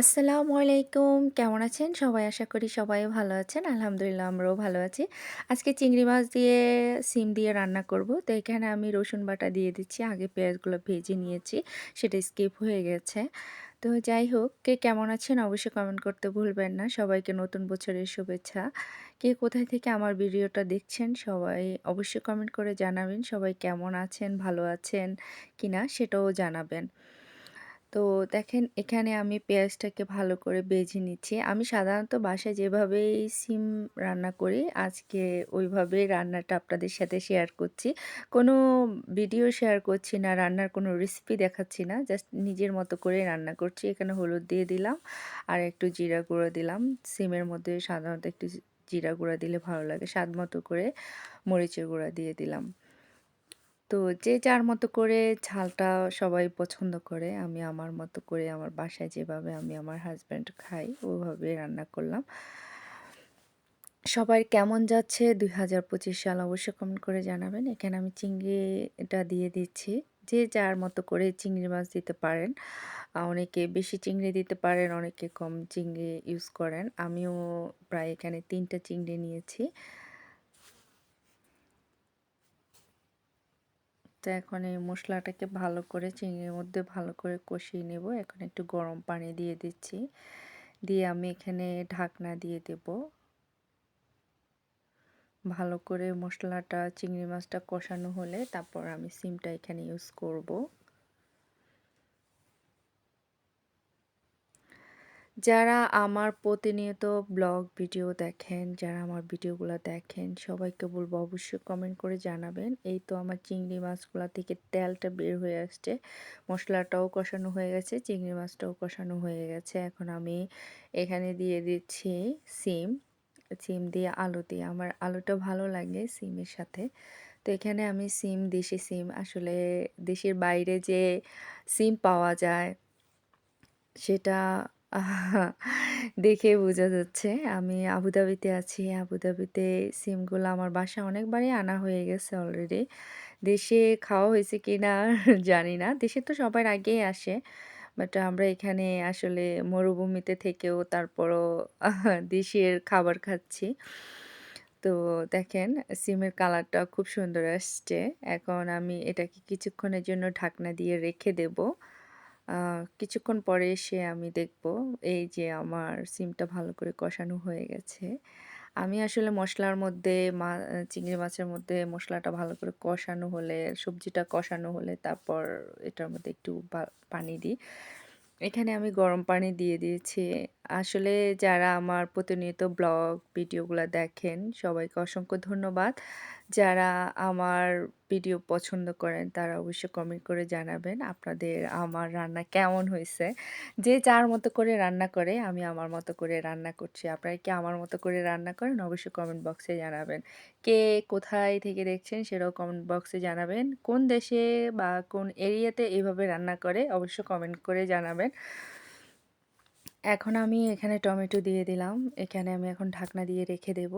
আসসালামু আলাইকুম। কেমন আছেন সবাই? আশা করি সবাই ভালো আছেন। আলহামদুলিল্লাহ আমরাও ভালো আছি। আজকে চিংড়ি মাছ দিয়ে সিম দিয়ে রান্না করব। তো এখানে আমি রসুন বাটা দিয়ে দিচ্ছি। আগে পেঁয়াজগুলো ভেজে নিয়েছি। সেটা স্কিপ হয়ে গেছে। তো যাই হোক, কে কেমন আছেন অবশ্যই কমেন্ট করতে ভুলবেন না। সবাইকে নতুন বছরের শুভেচ্ছা। কে কোথায় থেকে আমার ভিডিওটা দেখছেন সবাই অবশ্যই কমেন্ট করে জানাবেন। সবাই কেমন আছেন, ভালো আছেন কিনা সেটাও জানাবেন। তো দেখেন এখানে আমি পেঁয়াজটাকে ভালো করে ভেজে নিচ্ছি। আমি সাধারণত বাসায় যেভাবেই সিম রান্না করি, আজকে ওইভাবেই রান্নাটা আপনাদের সাথে শেয়ার করছি। কোনো ভিডিও শেয়ার করছি না, রান্নার কোনো রেসিপি দেখাচ্ছি না। জাস্ট নিজের মতো করে রান্না করছি। এখানে হলুদ দিয়ে দিলাম আর একটু জিরা গুঁড়ো দিলাম। সিমের মধ্যে সাধারণত একটু জিরা গুঁড়া দিলে ভালো লাগে। স্বাদ মতো করে মরিচের গুঁড়া দিয়ে দিলাম। তো যে যার মতো করে ঝালটা সবাই পছন্দ করে। আমি আমার মতো করে আমার বাসায় যেভাবে আমি আমার হাসব্যান্ড খাই ওভাবে রান্না করলাম। সবার কেমন যাচ্ছে ২০২৫ সাল অবশ্যই কমেন্ট করে জানাবেন। এখানে আমি চিংড়িটা দিয়ে দিচ্ছি। যে যার মতো করে চিংড়ি মাছ দিতে পারেন। অনেকে বেশি চিংড়ি দিতে পারেন, অনেকে কম চিংড়ি ইউজ করেন। আমিও প্রায় এখানে ৩ টা চিংড়ি নিয়েছি। তো এখন এই মশলাটাকে ভালো করে চিংড়ির মধ্যে ভালো করে কষিয়ে নেব। এখন একটু গরম পানি দিয়ে দিচ্ছি। দিয়ে আমি এখানে ঢাকনা দিয়ে দেব। ভালো করে মশলাটা চিংড়ি মাছটা কষানো হলে তারপর আমি সিমটা এখানে ইউজ করব। যারা আমার প্রতিনিয়ত ব্লগ ভিডিও দেখেন, যারা আমার ভিডিওগুলো দেখেন, সবাইকে বলবো অবশ্যই কমেন্ট করে জানাবেন। এই তো আমার চিংড়ি মাছগুলা থেকে তেলটা বের হয়ে আসছে। মশলাটাও কষানো হয়ে গেছে, চিংড়ি মাছটাও কষানো হয়ে গেছে। এখন আমি এখানে দিয়ে দিচ্ছি সিম। সিম দিয়ে আলু দিয়ে আমার আলুটা ভালো লাগে সিমের সাথে। তো এখানে আমি সিম, দেশি সিম আসলে দেশের বাইরে যে সিম পাওয়া যায় সেটা দেখে বোঝা যাচ্ছে। আমি আবুধাবিতে আছি। আবুধাবিতে সিমগুলো আমার বাসায় অনেকবারই আনা হয়ে গেছে অলরেডি। দেশে খাওয়া হয়েছে কিনা জানি না। দেশে তো সবার আগেই আসে। বাট আমরা এখানে আসলে মরুভূমিতে থেকেও তারপরও দেশের খাবার খাচ্ছি। তো দেখেন সিমের কালারটা খুব সুন্দর আসছে। এখন আমি এটাকে কিছুক্ষণের জন্য ঢাকনা দিয়ে রেখে দেব। কিছুক্ষণ পরে এসে আমি দেখব এই যে আমার সিমটা ভালো করে কষানো হয়ে গেছে। আমি আসলে মসলার মধ্যে চিংড়ি মাছের মধ্যে মসলাটা ভালো করে কষানো হলে, সবজিটা কষানো হলে তারপর এটার মধ্যে একটু পানি দিই। এখানে আমি গরম পানি দিয়ে দিয়েছি। আসলে যারা আমার প্রতিনিয়ত ব্লগ ভিডিওগুলা দেখেন সবাইকে অসংখ্য ধন্যবাদ। যারা আমার ভিডিও পছন্দ করেন তারা অবশ্যই কমেন্ট করে জানাবেন আপনাদের আমার রান্না কেমন হইছে। যে যার মতো করে রান্না করে, আমি আমার মতো করে রান্না করছি। আপনারা কি আমার মতো করে রান্না করেন? অবশ্যই কমেন্ট বক্সে জানাবেন। কে কোথায় থেকে দেখছেন সেটাও কমেন্ট বক্সে জানাবেন। কোন দেশে বা কোন এরিয়াতে এভাবে রান্না করে অবশ্যই কমেন্ট করে জানাবেন। এখন আমি এখানে টমেটো দিয়ে দিলাম। এখানে আমি এখন ঢাকনা দিয়ে রেখে দেব।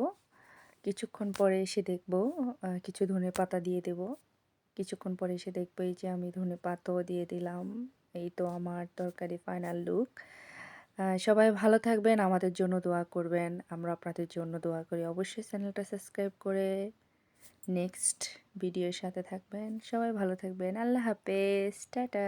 কিছুক্ষণ পরে এসে দেখব কিছু ধনেপাতা দিয়ে দেব। কিছুক্ষণ পরে এসে দেখব এই যে আমি ধনেপাতাও দিয়ে দিলাম। এই তো আমার তরকারি ফাইনাল লুক। সবাই ভালো থাকবেন, আমাদের জন্য দোয়া করবেন। আমরা আপনাদের জন্য দোয়া করি। অবশ্যই চ্যানেলটা সাবস্ক্রাইব করে নেক্সট ভিডিওর সাথে থাকবেন। সবাই ভালো থাকবেন। আল্লাহ হাফেজ। টাটা।